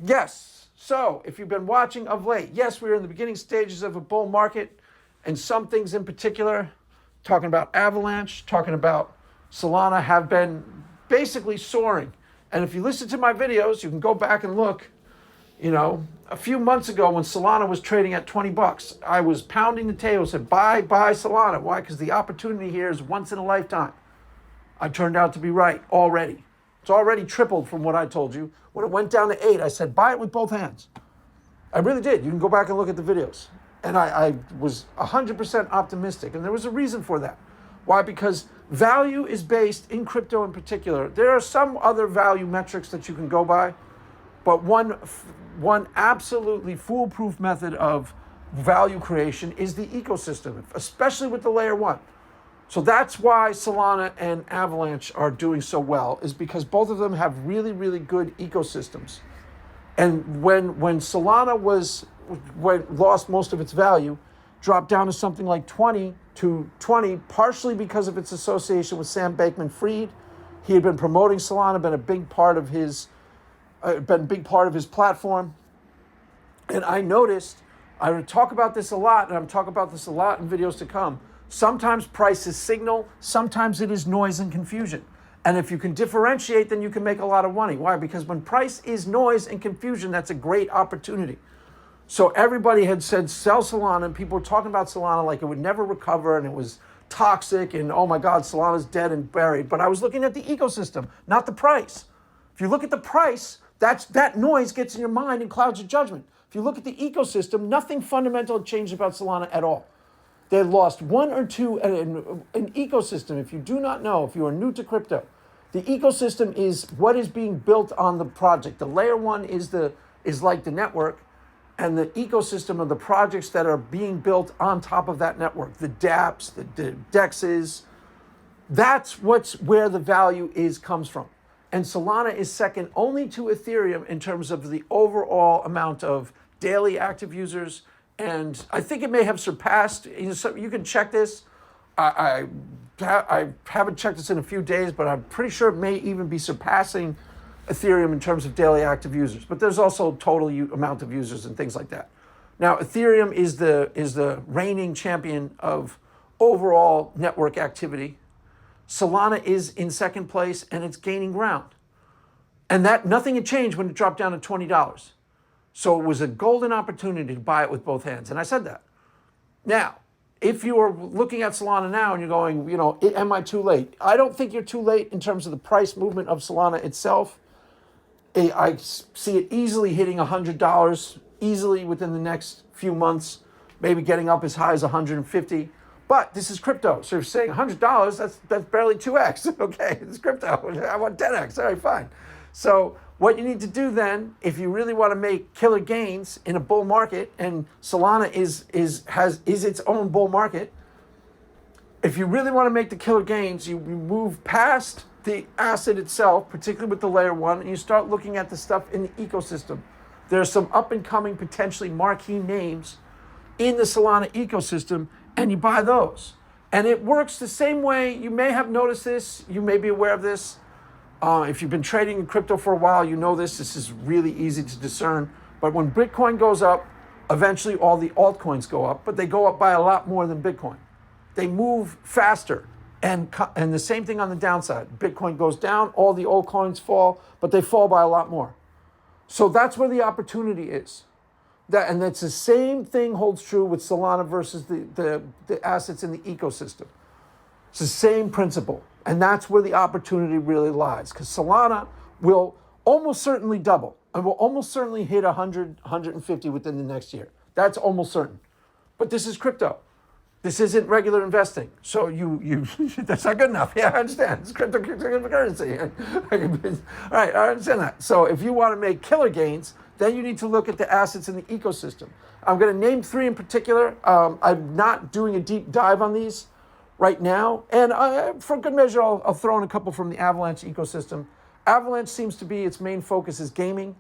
Yes. So if you've been watching of late, yes, we're in the beginning stages of a bull market, and some things in particular, talking about Avalanche, talking about Solana, have been basically soaring. And if you listen to my videos, you can go back and look. A few months ago when Solana was trading at 20 bucks, I was pounding the table, said, buy Solana. Why? Because the opportunity here is once in a lifetime. I turned out to be right already. It's already tripled from what I told you. When it went down to 8, I said, buy it with both hands. I really did. You can go back and look at the videos. And I was 100% optimistic. And there was a reason for that. Why? Because value is based, in crypto in particular. There are some other value metrics that you can go by. But one absolutely foolproof method of value creation is the ecosystem, especially with the layer 1. So that's why Solana and Avalanche are doing so well, is because both of them have really, really good ecosystems. And when Solana lost most of its value, dropped down to something like 20, partially because of its association with Sam Bankman-Fried. He had been promoting Solana, been a big part of his platform. And I noticed, I would talk about this a lot, and I'm talking about this a lot in videos to come. Sometimes price is signal, sometimes it is noise and confusion. And if you can differentiate, then you can make a lot of money. Why? Because when price is noise and confusion, that's a great opportunity. So everybody had said, sell Solana, and people were talking about Solana like it would never recover, and it was toxic, and oh my God, Solana's dead and buried. But I was looking at the ecosystem, not the price. If you look at the price, that noise gets in your mind and clouds your judgment. If you look at the ecosystem, nothing fundamental had changed about Solana at all. They lost one or two, an ecosystem. If you do not know, if you are new to crypto, the ecosystem is what is being built on the project. The layer 1 is like the network, and the ecosystem of the projects that are being built on top of that network, the dApps, the DEXs, that's where the value comes from. And Solana is second only to Ethereum in terms of the overall amount of daily active users. And I think it may have surpassed, you can check this. I haven't checked this in a few days, but I'm pretty sure it may even be surpassing Ethereum in terms of daily active users. But there's also total amount of users and things like that. Now, Ethereum is the reigning champion of overall network activity. Solana is in second place, and it's gaining ground. And that nothing had changed when it dropped down to $20. So it was a golden opportunity to buy it with both hands. And I said that. Now, if you are looking at Solana now and you're going, am I too late? I don't think you're too late in terms of the price movement of Solana itself. I see it easily hitting $100 easily within the next few months, maybe getting up as high as $150. But this is crypto. So you're saying $100, that's barely 2x. Okay, it's crypto. I want 10x. All right, fine. So what you need to do then, if you really want to make killer gains in a bull market, and Solana is its own bull market, if you really want to make the killer gains, you move past the asset itself, particularly with the layer 1, and you start looking at the stuff in the ecosystem. There are some up and coming, potentially marquee names in the Solana ecosystem, and you buy those. And it works the same way. You may have noticed this. You may be aware of this. If you've been trading in crypto for a while, you know this. This is really easy to discern. But when Bitcoin goes up, eventually all the altcoins go up, but they go up by a lot more than Bitcoin. They move faster. And the same thing on the downside. Bitcoin goes down, all the altcoins fall, but they fall by a lot more. So that's where the opportunity is. And that's the same thing holds true with Solana versus the assets in the ecosystem. It's the same principle. And that's where the opportunity really lies. Because Solana will almost certainly double and will almost certainly hit 100, 150 within the next year. That's almost certain. But this is crypto. This isn't regular investing. So you that's not good enough. Yeah, I understand. It's cryptocurrency. All right, I understand that. So if you want to make killer gains, then you need to look at the assets in the ecosystem. I'm going to name 3 in particular. I'm not doing a deep dive on these right now. And for good measure, I'll throw in a couple from the Avalanche ecosystem. Avalanche seems to be its main focus is gaming.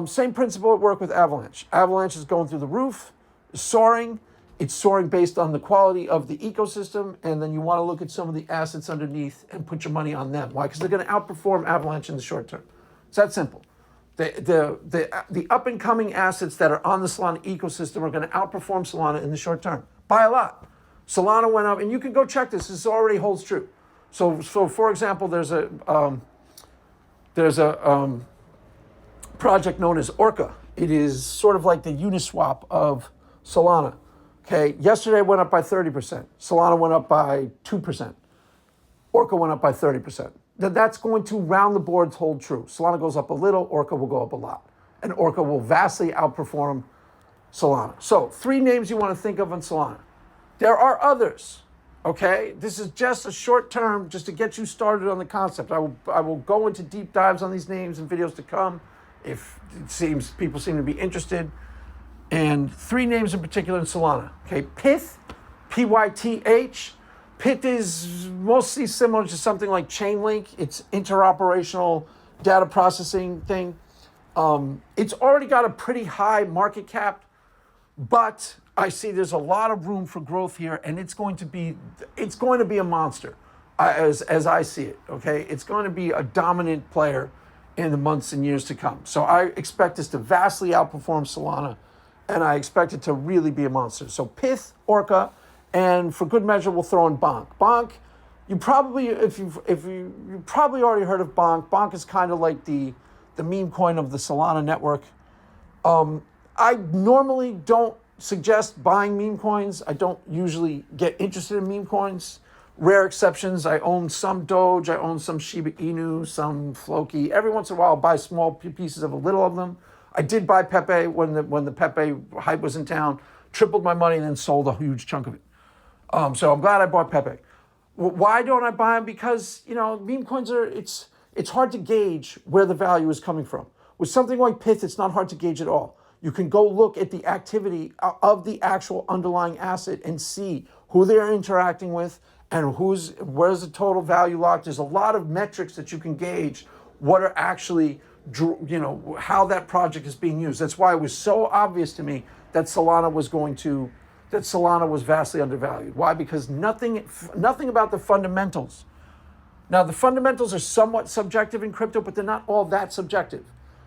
Same principle at work with Avalanche. Avalanche is going through the roof, soaring. It's soaring based on the quality of the ecosystem, and then you want to look at some of the assets underneath and put your money on them. Why? Because they're going to outperform Avalanche in the short term. It's that simple. The up and coming assets that are on the Solana ecosystem are going to outperform Solana in the short term by a lot. Solana went up, and you can go check this. This already holds true. So for example, there's a project known as ORCA. It is sort of like the Uniswap of Solana. Okay, yesterday went up by 30%. Solana went up by 2%. ORCA went up by 30%. That's going to round the boards hold true. Solana goes up a little, ORCA will go up a lot. And ORCA will vastly outperform Solana. So 3 names you want to think of on Solana. There are others, okay? This is just a short term, just to get you started on the concept. I will go into deep dives on these names in videos to come if it seems people seem to be interested. And 3 names in particular in Solana, okay? PYTH, PYTH. PYTH is mostly similar to something like Chainlink. It's interoperational data processing thing. It's already got a pretty high market cap, but I see there's a lot of room for growth here, and it's going to be a monster, as I see it. Okay, it's going to be a dominant player in the months and years to come. So I expect this to vastly outperform Solana, and I expect it to really be a monster. So PYTH, ORCA, and for good measure, we'll throw in BONK. BONK, you probably already heard of BONK. BONK is kind of like the meme coin of the Solana network. I normally don't suggest buying meme coins. I don't usually get interested in meme coins. Rare exceptions. I own some Doge. I own some Shiba Inu, some Floki. Every once in a while, I'll buy small pieces of a little of them. I did buy Pepe when the Pepe hype was in town. Tripled my money and then sold a huge chunk of it. So I'm glad I bought Pepe. Why don't I buy them? Because, meme coins it's hard to gauge where the value is coming from. With something like PYTH, it's not hard to gauge at all. You can go look at the activity of the actual underlying asset and see who they're interacting with and where's the total value locked. There's a lot of metrics that you can gauge what are actually, how that project is being used. That's why it was so obvious to me that Solana was vastly undervalued. Why? Because nothing about the fundamentals. Now, the fundamentals are somewhat subjective in crypto, but they're not all that subjective.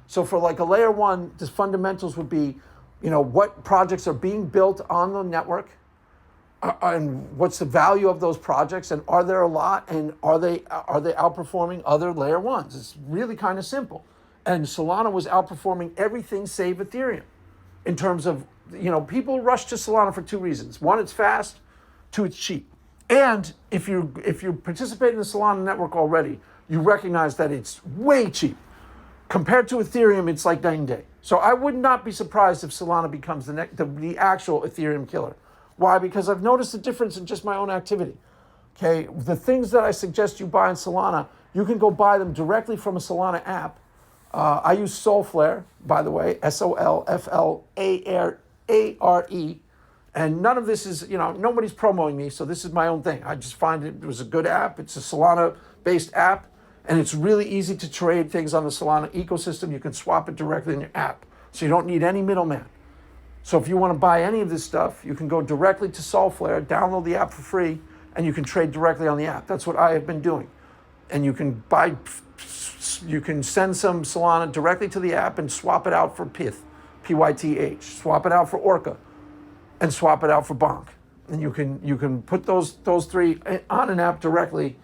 So for like a layer 1, the fundamentals would be, what projects are being built on the network, and what's the value of those projects, and are there a lot, and are they outperforming other layer 1s? It's really kind of simple. And Solana was outperforming everything save Ethereum in terms of, people rush to Solana for 2 reasons. 1, it's fast. 2, it's cheap. And if you participate in the Solana network already, you recognize that it's way cheap. Compared to Ethereum, it's like night and day. So I would not be surprised if Solana becomes the actual Ethereum killer. Why? Because I've noticed a difference in just my own activity. Okay, the things that I suggest you buy in Solana, you can go buy them directly from a Solana app. I use Solflare, by the way, SOLFLARE, and none of this is, nobody's promoting me, so this is my own thing. I just find it was a good app. It's a Solana-based app, and it's really easy to trade things on the Solana ecosystem. You can swap it directly in your app, so you don't need any middleman. So if you want to buy any of this stuff, you can go directly to Solflare, download the app for free, and you can trade directly on the app. That's what I have been doing. And you can send some Solana directly to the app and swap it out for PYTH, PYTH, swap it out for ORCA, and swap it out for BONK. And you can put those 3 on an app directly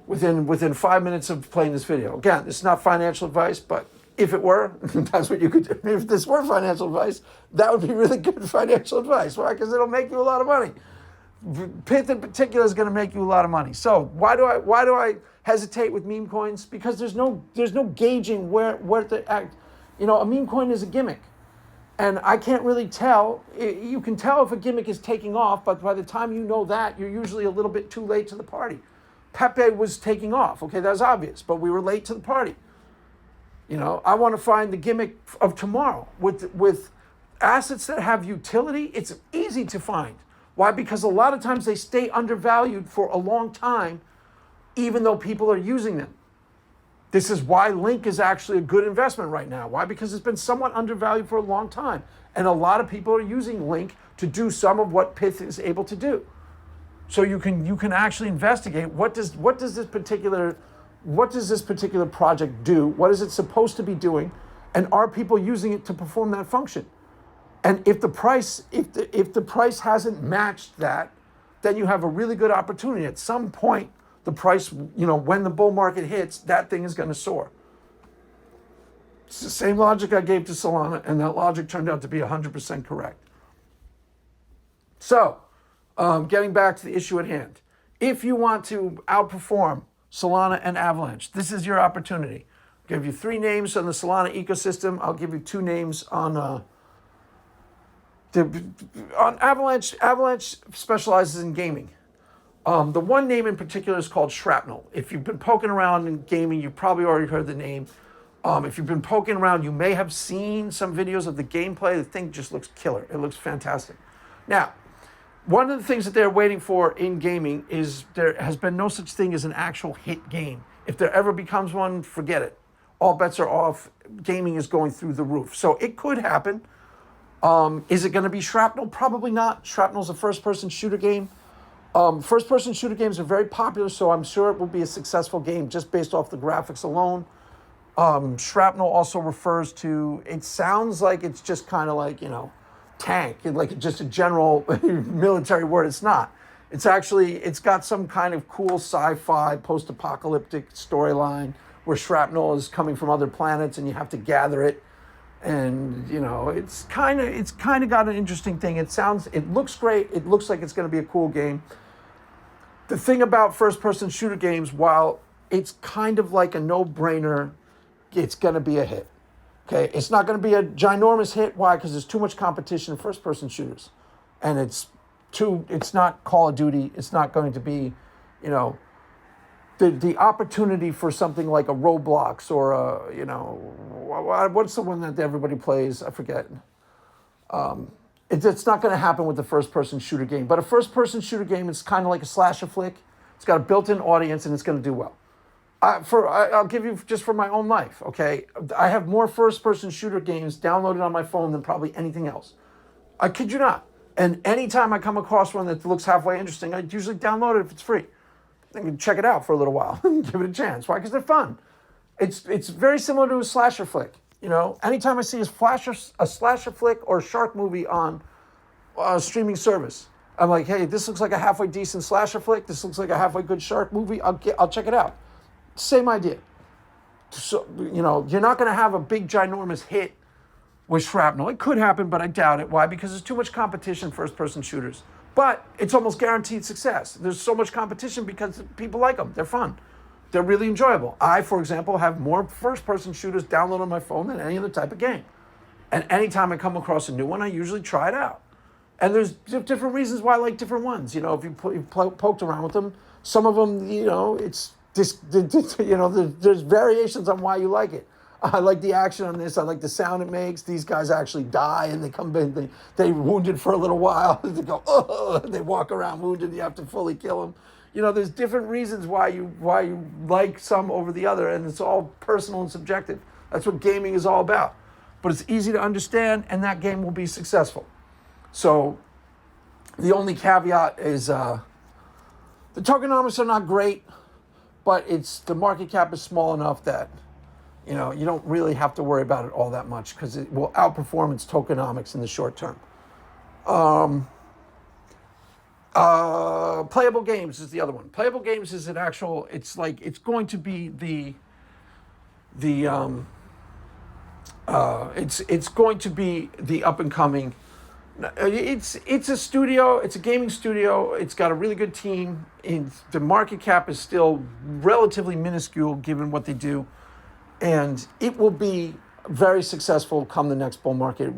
within 5 minutes of playing this video. Again, this is not financial advice, but if it were, that's what you could do. If this were financial advice, that would be really good financial advice. Why? Because it'll make you a lot of money. PYTH in particular is going to make you a lot of money. So why do I hesitate with meme coins? Because there's no gauging where to act. A meme coin is a gimmick. And I can't really tell. You can tell if a gimmick is taking off, but by the time you know that, you're usually a little bit too late to the party. Pepe was taking off. Okay, that was obvious, but we were late to the party. I want to find the gimmick of tomorrow. With assets that have utility, it's easy to find. Why? Because a lot of times they stay undervalued for a long time, even though people are using them. This is why Link is actually a good investment right now. Why? Because it's been somewhat undervalued for a long time. And a lot of people are using Link to do some of what PYTH is able to do. So you can actually investigate what does this particular project do? What is it supposed to be doing? And are people using it to perform that function? And if the price, if the price hasn't matched that, then you have a really good opportunity. At some point, the price, when the bull market hits, that thing is going to soar. It's the same logic I gave to Solana, and that logic turned out to be 100% correct. So, getting back to the issue at hand. If you want to outperform Solana and Avalanche, this is your opportunity. I'll give you 3 names on the Solana ecosystem. I'll give you 2 names on Avalanche. Avalanche specializes in gaming. The one name in particular is called Shrapnel. If you've been poking around in gaming, you've probably already heard the name. If you've been poking around, you may have seen some videos of the gameplay. The thing just looks killer. It looks fantastic. Now, one of the things that they're waiting for in gaming is there has been no such thing as an actual hit game. If there ever becomes one, forget it. All bets are off. Gaming is going through the roof. So it could happen. Is it going to be Shrapnel? Probably not. Shrapnel's a first-person shooter game. First-person shooter games are very popular, so I'm sure it will be a successful game just based off the graphics alone. Shrapnel also refers to, it sounds like it's just kind of like, tank, like just a general military word. It's not. It's actually, it's got some kind of cool sci-fi post-apocalyptic storyline where shrapnel is coming from other planets and you have to gather it. And, it's kind of got an interesting thing. It looks great. It looks like it's going to be a cool game. The thing about first-person shooter games, while it's kind of like a no-brainer, it's going to be a hit. Okay, it's not going to be a ginormous hit. Why? Because there's too much competition in first-person shooters. And it's not Call of Duty. It's not going to be, the opportunity for something like a Roblox or what's the one that everybody plays? I forget. It's not going to happen with the first-person shooter game. But a first-person shooter game is kind of like a slasher flick. It's got a built-in audience, and it's going to do well. I'll give you just for my own life, okay? I have more first-person shooter games downloaded on my phone than probably anything else. I kid you not. And anytime I come across one that looks halfway interesting, I usually download it if it's free. I can check it out for a little while and give it a chance. Why? Because they're fun. It's very similar to a slasher flick. Anytime I see a slasher flick or a shark movie on a streaming service, I'm like, hey, this looks like a halfway decent slasher flick. This looks like a halfway good shark movie. I'll check it out. Same idea. So, you're not going to have a big, ginormous hit with Shrapnel. It could happen, but I doubt it. Why? Because there's too much competition in first-person shooters. But it's almost guaranteed success. There's so much competition because people like them. They're fun. They're really enjoyable. I, for example, have more first-person shooters downloaded on my phone than any other type of game. And anytime I come across a new one, I usually try it out. And there's different reasons why I like different ones. If you've poked around with them, some of them, it's... there's variations on why you like it. I like the action on this. I like the sound it makes. These guys actually die and they come in. They wounded for a little while. They go, oh, they walk around wounded. You have to fully kill them. There's different reasons why you like some over the other, and it's all personal and subjective. That's what gaming is all about. But it's easy to understand, and that game will be successful. So the only caveat is the tokenomics are not great. But the market cap is small enough that, you don't really have to worry about it all that much because it will outperform its tokenomics in the short term. Playable games is the other one. Playable games is it's going to be it's going to be the up and coming. It's a studio. It's a gaming studio. It's got a really good team. The market cap is still relatively minuscule given what they do, and it will be very successful come the next bull market.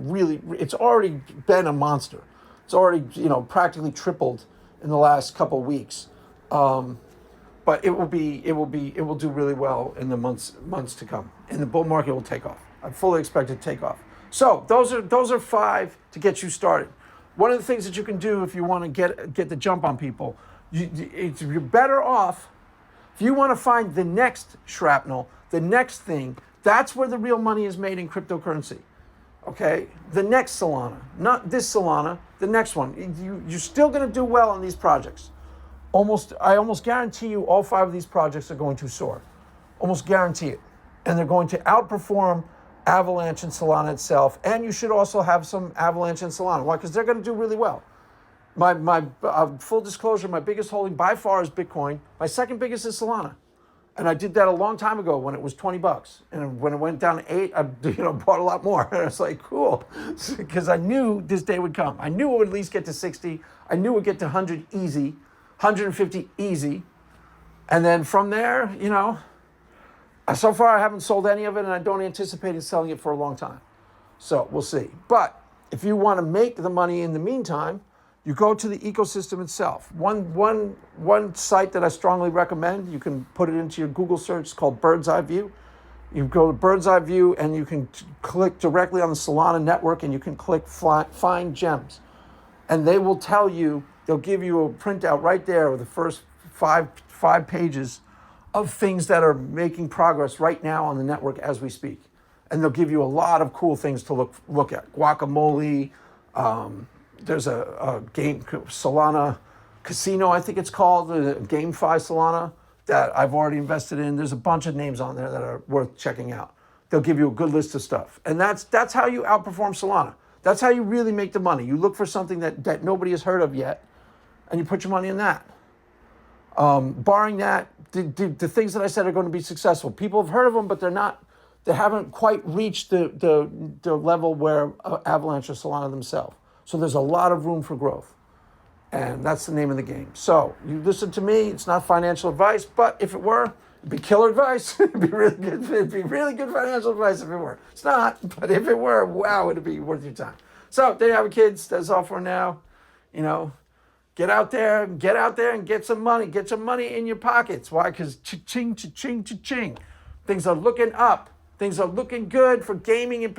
It's already been a monster. It's already practically tripled in the last couple of weeks, but it will do really well in the months to come, and the bull market will take off. I fully expect it to take off. So those are 5 to get you started. One of the things that you can do if you want to get the jump on people, you're better off if you want to find the next shrapnel, the next thing. That's where the real money is made in cryptocurrency. Okay, the next Solana, not this Solana, the next one. You're still going to do well on these projects. I almost guarantee you, all 5 of these projects are going to soar. Almost guarantee it, and they're going to outperform Avalanche and Solana itself, and you should also have some Avalanche and Solana. Why? Because they're going to do really well. My full disclosure, my biggest holding by far is Bitcoin. My second biggest is Solana. And I did that a long time ago when it was $20. And when it went down to 8, I bought a lot more. And I was like, cool. Because I knew this day would come. I knew it would at least get to 60. I knew it would get to 100 easy, 150 easy. And then from there, so far I haven't sold any of it, and I don't anticipate selling it for a long time. So we'll see. But if you want to make the money in the meantime, you go to the ecosystem itself. One site that I strongly recommend, you can put it into your Google search, it's called Bird's Eye View. You go to Bird's Eye View and you can click directly on the Solana network and you can click Find Gems. And they will tell you, they'll give you a printout right there with the first five pages of things that are making progress right now on the network as we speak. And they'll give you a lot of cool things to look at. Guacamole, there's a game, Solana Casino, I think it's called, the GameFi Solana, that I've already invested in. There's a bunch of names on there that are worth checking out. They'll give you a good list of stuff. And that's how you outperform Solana. That's how you really make the money. You look for something that nobody has heard of yet, and you put your money in that. Barring that, the things that I said are going to be successful. People have heard of them, but they haven't quite reached the level where Avalanche or Solana themselves. So there's a lot of room for growth. And that's the name of the game. So you listen to me. It's not financial advice, but if it were, it'd be killer advice. It'd be really good. It'd be really good financial advice if it were. It's not, but if it were, wow, it'd be worth your time. So there you have it, kids. That's all for now. Get out there and get some money. Get some money in your pockets. Why? Because cha-ching, cha-ching, cha-ching. Things are looking up. Things are looking good for gaming in